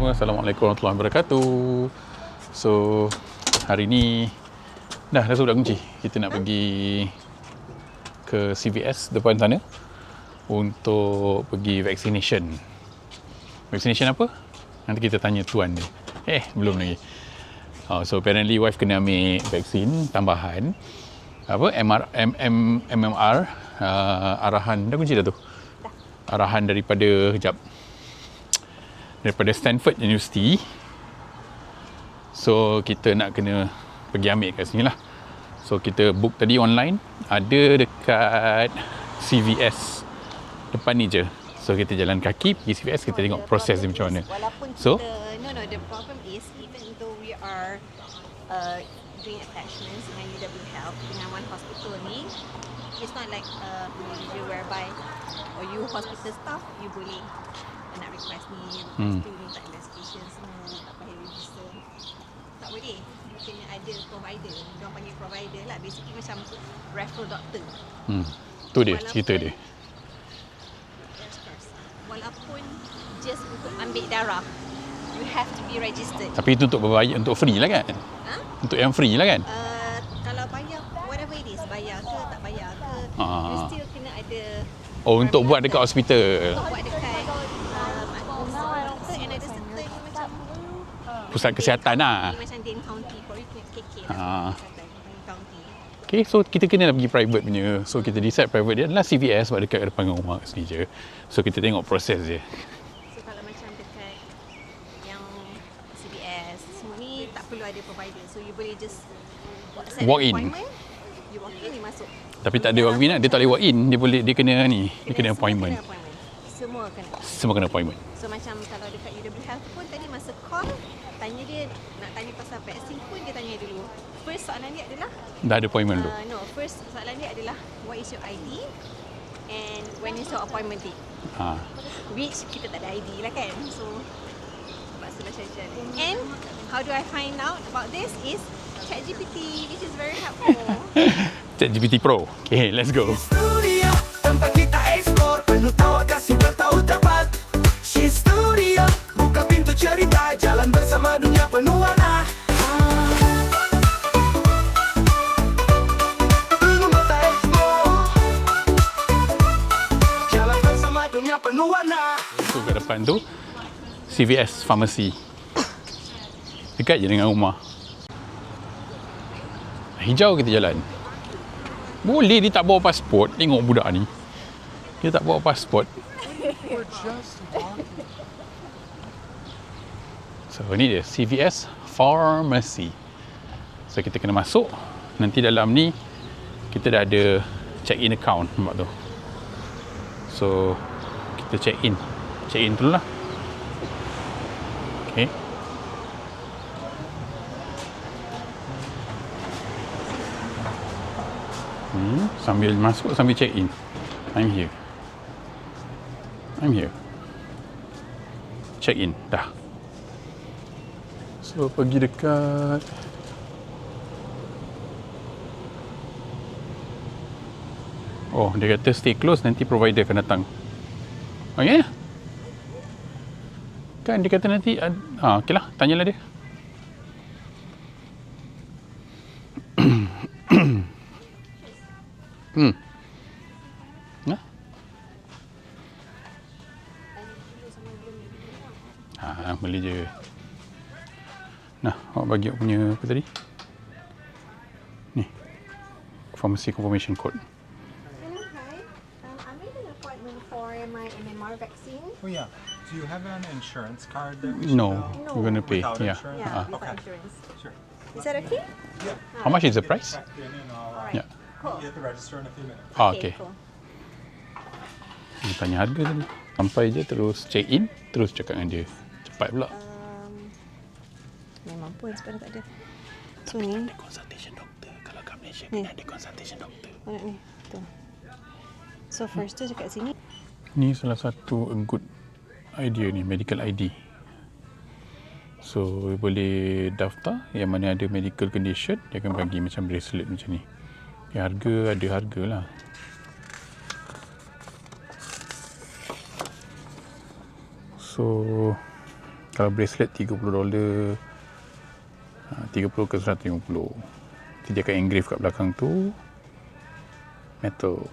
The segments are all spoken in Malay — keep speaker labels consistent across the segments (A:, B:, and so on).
A: semua, Assalamualaikum warahmatullahi wabarakatuh. So, hari ni dah sebut dah kunci. Kita nak pergi ke CVS depan sana untuk pergi vaccination. Vaccination apa? Nanti kita tanya tuan dia. Belum lagi. So, apparently wife kena ambil vaksin tambahan. MMR, arahan, dah kunci dah tu? Arahan daripada Stanford University. So kita nak kena pergi ambil kat sini lah. So kita book tadi online, ada dekat CVS depan ni je. So kita jalan kaki pergi CVS, kita tengok proses dia macam mana. So
B: the problem is even though we are doing attachments dengan UW Health dengan one hospital ni, it's not like individual whereby or you hospital staff you boleh nak request ni, lepas tu minta investigation semua, tak payah register. Tak boleh. You kena ada provider. Diorang panggil provider lah. Basically macam referral doctor.
A: Tu dia, cerita dia.
B: Walaupun just untuk ambil darah, you have to be registered.
A: Tapi itu untuk berbayar, untuk free lah kan? Untuk yang free lah kan?
B: Kalau bayar, whatever it is, bayar ke tak bayar ke, you still kena ada.
A: Untuk buat dekat hospital.
B: Untuk buat dekat
A: pusat kesihatan lah.
B: Macam Dane County, KK lah. County.
A: Okay, so kita kena pergi private punya. So kita decide private dia adalah CVS sebab dekat depan rumah kat sini je. So kita tengok proses dia.
B: So kalau macam dekat yang CVS, semua ni tak perlu ada provider. So you boleh just
A: walk in.
B: You walk in, you masuk.
A: Tapi tak ada walk in lah. Dia tak boleh walk in. Dia kena ni. Dia kena appointment. Semua kena appointment.
B: So macam kalau dekat UW Health pun tadi masa call, tanya dia, nak tanya pasal vaksin pun dia tanya dulu. First soalan dia adalah,
A: dah ada appointment dulu?
B: First soalan dia adalah what is your ID and when is your appointment date? Which kita tak ada ID lah kan. So terpaksa lah cari. And how do I find out about this is ChatGPT, which is very helpful.
A: ChatGPT Pro. Okay, let's go.
C: Studio tempat kita explore, penuh tawa kasih bertahu tepat. She's Studio, buka pintu cerita, jalan bersama dunia penuh warna. Tunggu mata explore, jalan bersama dunia penuh warna.
A: So kat depan tu CVS Pharmacy. Dekat je dengan rumah. Hijau kita jalan. Boleh dia tak bawa pasport. Tengok budak ni. Dia tak bawa pasport. So ni dia CVS Pharmacy. So kita kena masuk. Nanti dalam ni kita dah ada check in account, nampak tu. So kita check in dulu lah. Okay. Sambil masuk, sambil check in. I'm here. Check in, dah. So pergi dekat dia kata stay close, nanti provider akan datang. Okay? Kan dia kata nanti okey lah, tanyalah dia. Boleh je. Nah, awak bagi awak punya apa tadi? Ni. Pharmacy confirmation code.
B: Hello, hi. I made an appointment for my MMR vaccine.
D: Oh yeah. Do you have an insurance card that we should
A: No,
D: know?
A: we're going to pay.
D: Without
A: Yeah.
D: insurance?
B: Yeah,
D: Okay.
B: without insurance.
D: Sure.
B: Is that okay?
D: Yeah.
A: How much is the price?
D: Checked in and all.
A: Yeah.
B: Cool.
D: You have to register in a few minutes.
A: Okay.
B: Cool.
A: Dia tanya harga tadi. Sampai je terus check in, terus cakap dengan dia. Cepat pula.
B: Memang pun sekarang tak ada. So ni.
A: Ada consultation doktor. Kalau kat Malaysia kena ada consultation doktor.
B: Mana ni? Tu. So first tu dekat sini.
A: Ni salah satu good idea ni, medical ID. So boleh daftar yang mana ada medical condition, dia akan bagi macam bracelet macam ni. Harga ada harga lah. So Kalau bracelet $30, 30 ke 150. Dia akan engrave kat belakang tu metal.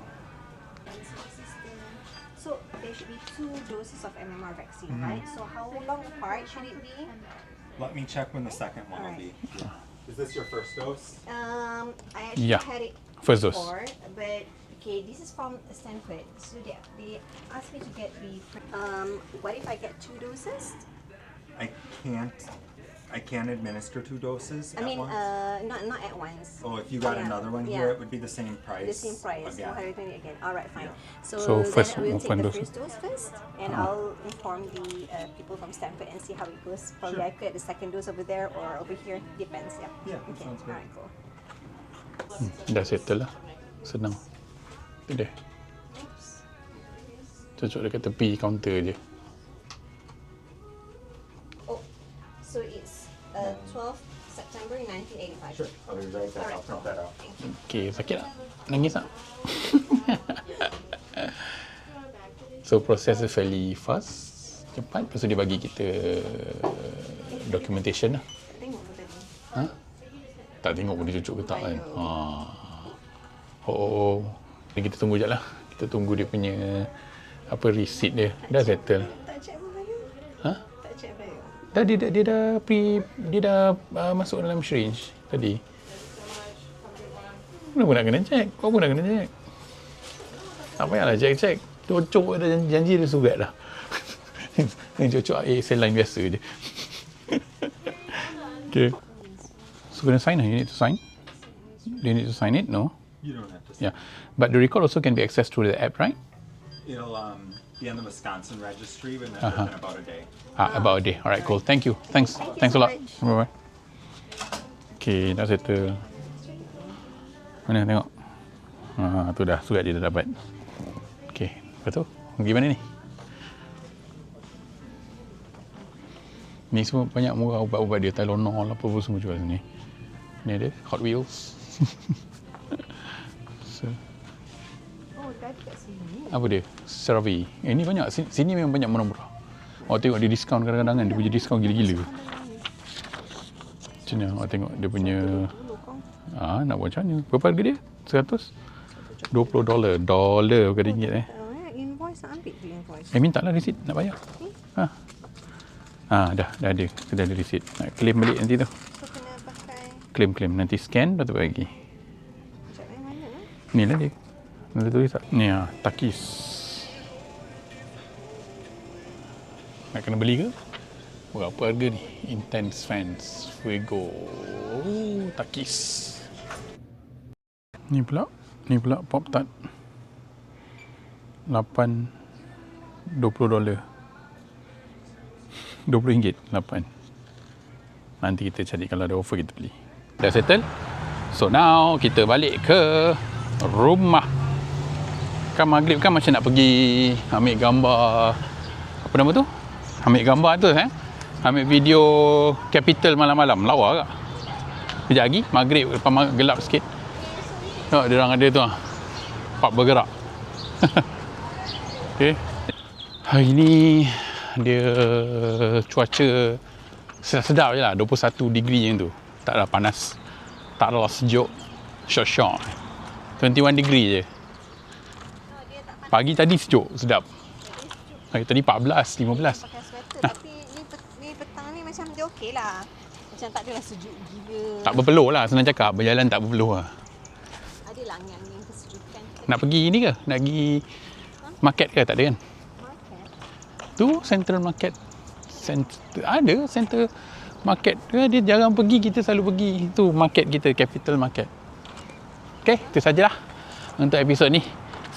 B: So there should be 2 doses of MMR vaccine, right? So how long apart should it be?
D: Let me check when the second one will be. Is this your first dose?
B: I actually
A: Yeah.
B: had it
A: First dose.
B: before, but okay, this is from Stanford. So they asked me to get the. What if I get 2 doses?
D: I can't administer 2 doses
B: I
D: at
B: mean,
D: once.
B: not at once.
D: Oh, if you got
B: yeah,
D: another one
B: yeah.
D: here, it would be the same price.
B: The same price,
D: Again.
B: 120 again. All right, fine.
A: So
B: then
A: first
B: we'll take
A: one
B: the
A: dose.
B: first dose first, and I'll inform the people from Stanford and see how it goes. Probably
D: Sure.
B: I could get the second dose over there or over here. Depends. Yeah.
D: Yeah, that
B: Okay.
D: sounds good.
B: All right, cool.
A: Dah settle lah. Senang. Tu dia. Cucuk dekat tepi kaunter je.
B: Oh, so it's 12 September 1985.
D: Sure. I'll be right back. I'll print that out.
A: Okay, sakit tak? Nangis tak? So proses dia fairly fast, cepat. Lepas tu dia bagi kita documentation lah.
B: Tengok pun tadi.
A: Ha? Tak tengok pun dia cucuk ke tak kan? Ha. Oh. Jadi kita tunggu je lah. Kita tunggu dia punya apa receipt dia. Dah settle.
B: Tak check pun tadi.
A: Ha?
B: Tak check pun.
A: Dah dia dah masuk dalam syringe tadi. Kenapa nak kena check? Kau pun nak kena check. Tak payahlah check. Cocok dah janji dia surat dah. Yang cocok saline biasa je. Okay. So kena sign lah. You need to sign. Do you need to sign it? No?
D: You don't have to.
A: Yeah. But the record also can be accessed through the app, right?
D: It'll be on the Wisconsin registry within about a day.
A: About a day. Alright, cool. Thank you. Thanks a lot. Bye-bye. Okay, dah settle. Mana tengok? Tu dah, surat dia dah dapat. Okay, lepas tu, pergi mana ni? Ni semua banyak murah ubat-ubat dia, Tylenol apa pun semua jual sini. Ni ada Hot Wheels. So,
B: Oh, tadi kat sini.
A: apa dia? CeraVe. Ni banyak. Sini memang banyak murah-murah. Awak tengok dia diskaun kadang-kadang kan. Dia punya diskaun gila-gila. Macam mana awak tengok dia punya... nak buat macam mana? Berapa harga dia? 100? $20. Dolar bukan ringgit
B: Invoice nak ambil tu invoice.
A: minta lah receipt. Nak bayar. Dah ada. Sudah ada receipt. Nak claim balik nanti tu.
B: So kena pakai.
A: Claim. Nanti scan, lepas tu bagi.
B: Sekejap mana lah.
A: Ni lah dia. Nanti tulis tak? Ni Takis. Nak kena beli ke? Berapa harga ni? Intense Fans Fuego. Takis. Ni pula Pop Tart. $20. RM20. 8. Nanti kita cari kalau ada offer kita beli. Dah settle? So now kita balik ke rumah. Kan maghrib kan macam nak pergi ambil gambar. Apa nama tu? Ambil gambar tu ambil video Capital malam-malam. Lawa tak? Sekejap lagi maghrib lepas gelap sikit. Tengok dia orang ada tu Pak bergerak. Okay. Hari ni dia cuaca sedap je lah. 21 degree yang tu. Tak ada panas. Tak ada sejuk. Syok-syok. 21 degree je. Pagi tadi sejuk, sedap. Hari tadi 14, 15.
B: Pakai sweater tapi ni petang ni macam dia okey lah. Macam tak adalah sejuk gila.
A: Tak berpeluh lah, senang cakap. Berjalan tak berpeluh lah.
B: Adalah angin-angin kesejukan.
A: Nak pergi ni ke? Nak pergi market ke? Tak ada kan?
B: Market.
A: Tu Central Market. Ada Central Market. Dia jarang pergi, kita selalu pergi. Tu market kita, Capital Market. Okay, itu sajalah untuk episod ni.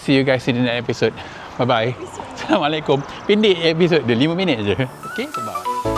A: See you guys in the next episode. Bye-bye. Assalamualaikum. Pendek episod dia, 5 minit je. Okay, bye.